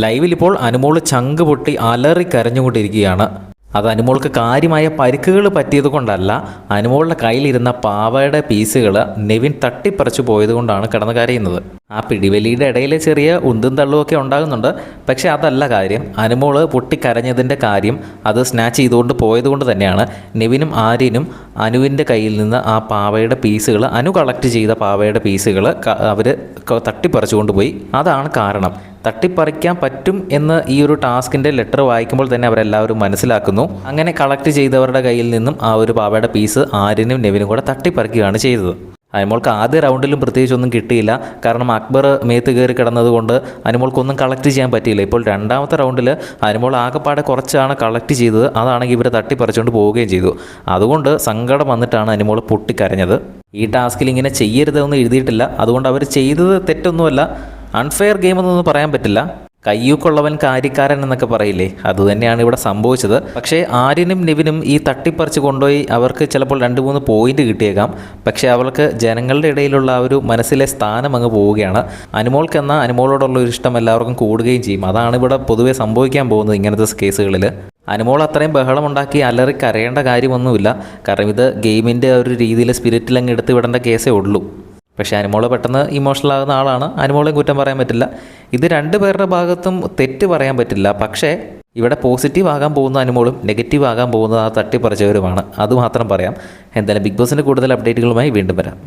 ലൈവിൽ ഇപ്പോൾ അനുമോൾ ചങ്ക് പൊട്ടി അലറി കരഞ്ഞുകൊണ്ടിരിക്കുകയാണ്. അത് അനുമോൾക്ക് കാര്യമായ പരിക്കുകൾ പറ്റിയത് കൊണ്ടല്ല, അനുമോളുടെ കയ്യിലിരുന്ന പാവയുടെ പീസുകൾ നെവിൻ തട്ടിപ്പറിച്ചു പോയത് കൊണ്ടാണ് കിടന്ന് കരയുന്നത്. ആ പിടിവലിയുടെ ഇടയിൽ ചെറിയ ഉന്തും തള്ളുമൊക്കെ ഉണ്ടാകുന്നുണ്ട്. പക്ഷേ അതല്ല കാര്യം. അനുമോൾ പൊട്ടിക്കരഞ്ഞതിൻ്റെ കാര്യം അത് സ്നാച്ച് ചെയ്തുകൊണ്ട് പോയതുകൊണ്ട് തന്നെയാണ് നെവിനും ആര്യനും അനുവിൻ്റെ കയ്യിൽ നിന്ന് ആ പാവയുടെ പീസുകൾ, അനു കളക്ട് ചെയ്ത പാവയുടെ പീസുകൾ അവർ തട്ടിപ്പറിച്ചു പോയി. അതാണ് കാരണം. തട്ടിപ്പറിക്കാൻ പറ്റും എന്ന് ഈ ഒരു ടാസ്കിൻ്റെ ലെറ്റർ വായിക്കുമ്പോൾ തന്നെ അവരെല്ലാവരും മനസ്സിലാക്കുന്നു. അങ്ങനെ കളക്ട് ചെയ്തവരുടെ കയ്യിൽ നിന്നും ആ ഒരു പാവയുടെ പീസ് ആര്യനും നെവിനും കൂടെ തട്ടിപ്പറിക്കുകയാണ് ചെയ്തത്. അനുമോൾക്ക് ആദ്യ റൗണ്ടിലും പ്രത്യേകിച്ചൊന്നും കിട്ടിയില്ല. കാരണം അക്ബർ മേത്ത് കയറി കിടന്നതുകൊണ്ട് അനുമോൾക്കൊന്നും കളക്ട് ചെയ്യാൻ പറ്റിയില്ല. ഇപ്പോൾ രണ്ടാമത്തെ റൗണ്ടിൽ അനുമോൾ ആകെപ്പാടെ കുറച്ചാണ് കളക്ട് ചെയ്തത്. അതാണെങ്കിൽ ഇവർ തട്ടിപ്പറിച്ചുകൊണ്ട് പോവുകയും ചെയ്തു. അതുകൊണ്ട് സങ്കടം വന്നിട്ടാണ് അനുമോൾ പൊട്ടിക്കരഞ്ഞത്. ഈ ടാസ്കിൽ ഇങ്ങനെ ചെയ്യരുതെന്ന് എഴുതിയിട്ടില്ല. അതുകൊണ്ട് അവർ ചെയ്തത് തെറ്റൊന്നുമല്ല. അൺഫെയർ ഗെയിം എന്നൊന്നും പറയാൻ പറ്റില്ല. കയ്യൂക്കുള്ളവൻ കാര്യക്കാരൻ എന്നൊക്കെ പറയില്ലേ, അതുതന്നെയാണ് ഇവിടെ സംഭവിച്ചത്. പക്ഷേ ആര്യനും നെവിനും ഈ തട്ടിപ്പറിച്ച് കൊണ്ടുപോയി അവർക്ക് ചിലപ്പോൾ 2-3 പോയിന്റ് കിട്ടിയേക്കാം. പക്ഷേ അവർക്ക് ജനങ്ങളുടെ ഇടയിലുള്ള ആ ഒരു മനസ്സിലെ സ്ഥാനം അങ്ങ് പോവുകയാണ്. അനുമോൾക്കെന്ന അനുമോളോടുള്ള ഒരു ഇഷ്ടം എല്ലാവർക്കും കൂടുകയും ചെയ്യും. അതാണ് ഇവിടെ പൊതുവെ സംഭവിക്കാൻ പോകുന്നത് ഇങ്ങനത്തെ കേസുകളിൽ. അനുമോൾ അത്രയും ബഹളമുണ്ടാക്കി അലറി കരയേണ്ട കാര്യമൊന്നുമില്ല. കാരണം ഇത് ഗെയിമിൻ്റെ ഒരു രീതിയിൽ സ്പിരിറ്റിലങ്ങ് എടുത്ത് വിടേണ്ട കേസേ ഉള്ളൂ. പക്ഷേ അനുമോൾ പെട്ടെന്ന് ഇമോഷണൽ ആകുന്ന ആളാണ്. അനുമോളെയും കുറ്റം പറയാൻ പറ്റില്ല. ഇത് 2 പേരുടെ ഭാഗത്തും തെറ്റ് പറയാൻ പറ്റില്ല. പക്ഷേ ഇവിടെ പോസിറ്റീവ് ആകാൻ പോകുന്ന അനുമോളും നെഗറ്റീവ് ആകാൻ പോകുന്നത് ആ തട്ടിപ്പറിച്ചവരുമാണ്. അതുമാത്രം പറയാം. എന്തായാലും ബിഗ് ബോസിൻ്റെ കൂടുതൽ അപ്ഡേറ്റുകളുമായി വീണ്ടും വരാം.